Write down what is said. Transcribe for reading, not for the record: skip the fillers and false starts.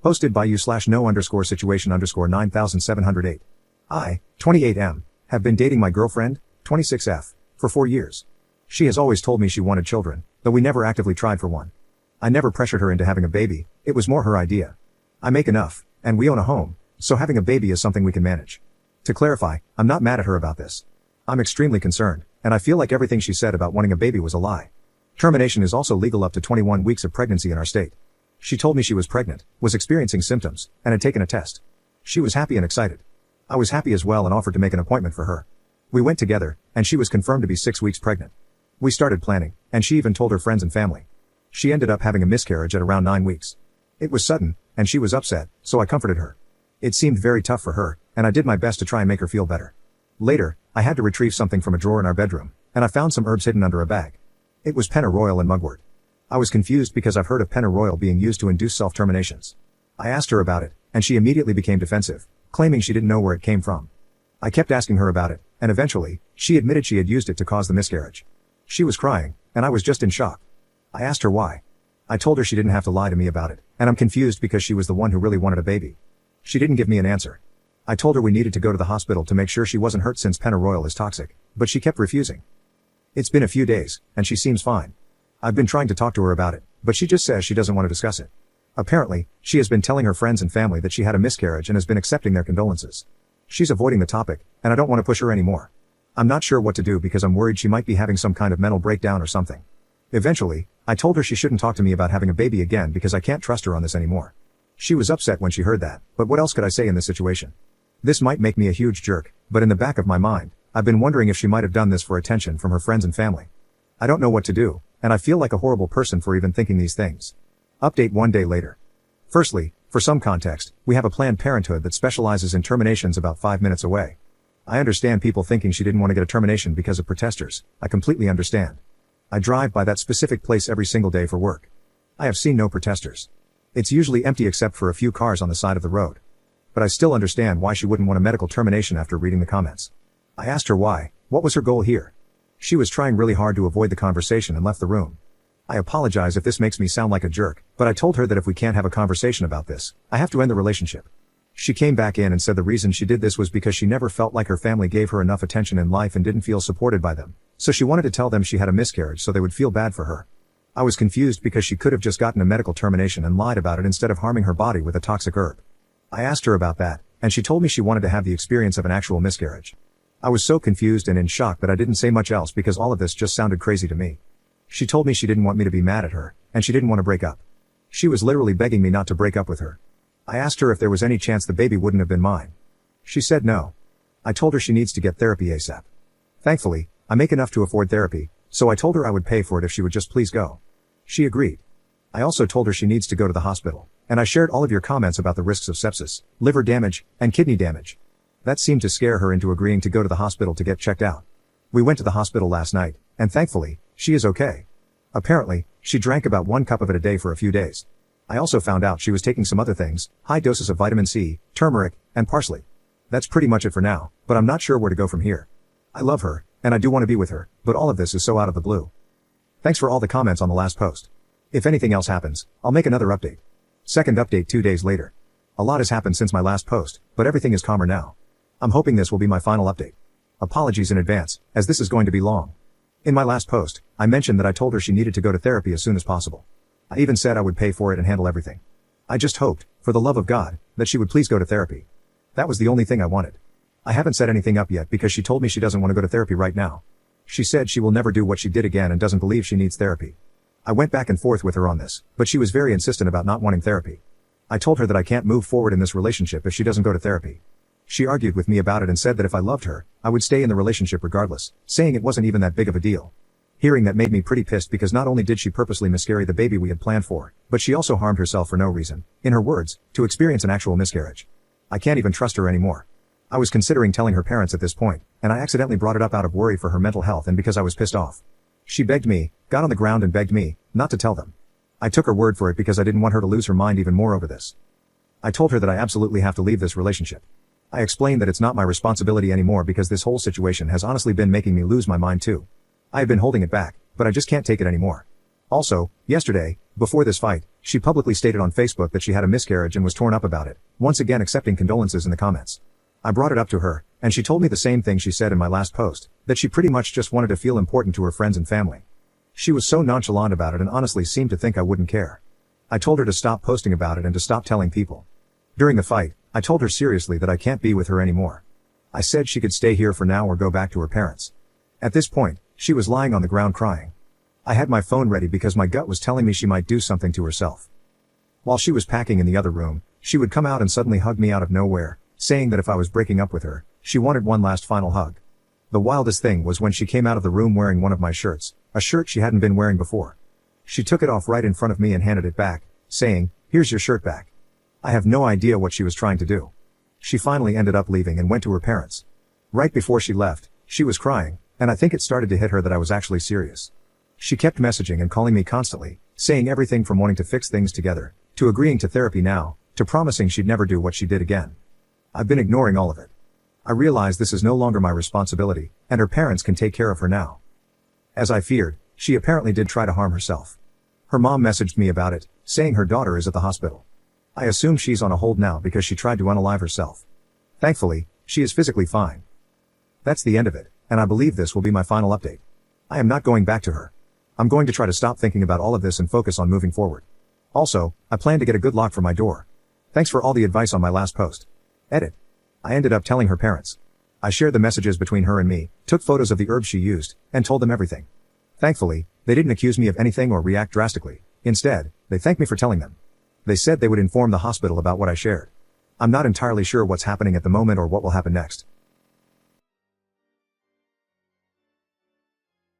Posted by you/no_situation_9708. I, 28M, have been dating my girlfriend, 26F, for 4 years. She has always told me she wanted children, though we never actively tried for one. I never pressured her into having a baby, it was more her idea. I make enough, and we own a home, so having a baby is something we can manage. To clarify, I'm not mad at her about this. I'm extremely concerned, and I feel like everything she said about wanting a baby was a lie. Termination is also legal up to 21 weeks of pregnancy in our state. She told me she was pregnant, was experiencing symptoms, and had taken a test. She was happy and excited. I was happy as well and offered to make an appointment for her. We went together, and she was confirmed to be 6 weeks pregnant. We started planning, and she even told her friends and family. She ended up having a miscarriage at around 9 weeks. It was sudden, and she was upset, so I comforted her. It seemed very tough for her, and I did my best to try and make her feel better. Later, I had to retrieve something from a drawer in our bedroom, and I found some herbs hidden under a bag. It was pennyroyal and mugwort. I was confused because I've heard of pennyroyal being used to induce self-terminations. I asked her about it, and she immediately became defensive, claiming she didn't know where it came from. I kept asking her about it, and eventually, she admitted she had used it to cause the miscarriage. She was crying, and I was just in shock. I asked her why. I told her she didn't have to lie to me about it, and I'm confused because she was the one who really wanted a baby. She didn't give me an answer. I told her we needed to go to the hospital to make sure she wasn't hurt since pennyroyal is toxic, but she kept refusing. It's been a few days, and she seems fine. I've been trying to talk to her about it, but she just says she doesn't want to discuss it. Apparently, she has been telling her friends and family that she had a miscarriage and has been accepting their condolences. She's avoiding the topic, and I don't want to push her anymore. I'm not sure what to do because I'm worried she might be having some kind of mental breakdown or something. Eventually, I told her she shouldn't talk to me about having a baby again because I can't trust her on this anymore. She was upset when she heard that, but what else could I say in this situation? This might make me a huge jerk, but in the back of my mind, I've been wondering if she might have done this for attention from her friends and family. I don't know what to do, and I feel like a horrible person for even thinking these things. Update 1 day later. Firstly, for some context, we have a Planned Parenthood that specializes in terminations about 5 minutes away. I understand people thinking she didn't want to get a termination because of protesters. I completely understand. I drive by that specific place every single day for work. I have seen no protesters. It's usually empty except for a few cars on the side of the road. But I still understand why she wouldn't want a medical termination after reading the comments. I asked her why, what was her goal here? She was trying really hard to avoid the conversation and left the room. I apologize if this makes me sound like a jerk, but I told her that if we can't have a conversation about this, I have to end the relationship. She came back in and said the reason she did this was because she never felt like her family gave her enough attention in life and didn't feel supported by them, so she wanted to tell them she had a miscarriage so they would feel bad for her. I was confused because she could have just gotten a medical termination and lied about it instead of harming her body with a toxic herb. I asked her about that, and she told me she wanted to have the experience of an actual miscarriage. I was so confused and in shock that I didn't say much else because all of this just sounded crazy to me. She told me she didn't want me to be mad at her, and she didn't want to break up. She was literally begging me not to break up with her. I asked her if there was any chance the baby wouldn't have been mine. She said no. I told her she needs to get therapy ASAP. Thankfully, I make enough to afford therapy, so I told her I would pay for it if she would just please go. She agreed. I also told her she needs to go to the hospital, and I shared all of your comments about the risks of sepsis, liver damage, and kidney damage. That seemed to scare her into agreeing to go to the hospital to get checked out. We went to the hospital last night, and thankfully, she is okay. Apparently, she drank about 1 cup of it a day for a few days. I also found out she was taking some other things, high doses of vitamin C, turmeric, and parsley. That's pretty much it for now, but I'm not sure where to go from here. I love her, and I do want to be with her, but all of this is so out of the blue. Thanks for all the comments on the last post. If anything else happens, I'll make another update. Second update 2 days later. A lot has happened since my last post, but everything is calmer now. I'm hoping this will be my final update. Apologies in advance, as this is going to be long. In my last post, I mentioned that I told her she needed to go to therapy as soon as possible. I even said I would pay for it and handle everything. I just hoped, for the love of God, that she would please go to therapy. That was the only thing I wanted. I haven't set anything up yet because she told me she doesn't want to go to therapy right now. She said she will never do what she did again and doesn't believe she needs therapy. I went back and forth with her on this, but she was very insistent about not wanting therapy. I told her that I can't move forward in this relationship if she doesn't go to therapy. She argued with me about it and said that if I loved her, I would stay in the relationship regardless, saying it wasn't even that big of a deal. Hearing that made me pretty pissed because not only did she purposely miscarry the baby we had planned for, but she also harmed herself for no reason, in her words, to experience an actual miscarriage. I can't even trust her anymore. I was considering telling her parents at this point, and I accidentally brought it up out of worry for her mental health and because I was pissed off. She begged me, got on the ground and begged me, not to tell them. I took her word for it because I didn't want her to lose her mind even more over this. I told her that I absolutely have to leave this relationship. I explained that it's not my responsibility anymore because this whole situation has honestly been making me lose my mind too. I have been holding it back, but I just can't take it anymore. Also, yesterday, Before this fight, she publicly stated on Facebook that she had a miscarriage and was torn up about it, once again accepting condolences in the comments. I brought it up to her, and she told me the same thing she said in my last post, that she pretty much just wanted to feel important to her friends and family. She was so nonchalant about it and honestly seemed to think I wouldn't care. I told her to stop posting about it and to stop telling people. During the fight, I told her seriously that I can't be with her anymore. I said she could stay here for now or go back to her parents. At this point, she was lying on the ground crying. I had my phone ready because my gut was telling me she might do something to herself. While she was packing in the other room, she would come out and suddenly hug me out of nowhere, saying that if I was breaking up with her, she wanted one last final hug. The wildest thing was when she came out of the room wearing one of my shirts, a shirt she hadn't been wearing before. She took it off right in front of me and handed it back, saying, "Here's your shirt back." I have no idea what she was trying to do. She finally ended up leaving and went to her parents. Right before she left, she was crying, and I think it started to hit her that I was actually serious. She kept messaging and calling me constantly, saying everything from wanting to fix things together, to agreeing to therapy now, to promising she'd never do what she did again. I've been ignoring all of it. I realize this is no longer my responsibility, and her parents can take care of her now. As I feared, she apparently did try to harm herself. Her mom messaged me about it, saying her daughter is at the hospital. I assume she's on a hold now because she tried to unalive herself. Thankfully, she is physically fine. That's the end of it, and I believe this will be my final update. I am not going back to her. I'm going to try to stop thinking about all of this and focus on moving forward. Also, I plan to get a good lock for my door. Thanks for all the advice on my last post. Edit. I ended up telling her parents. I shared the messages between her and me, took photos of the herbs she used, and told them everything. Thankfully, they didn't accuse me of anything or react drastically. Instead, they thanked me for telling them. They said they would inform the hospital about what I shared. I'm not entirely sure what's happening at the moment or what will happen next.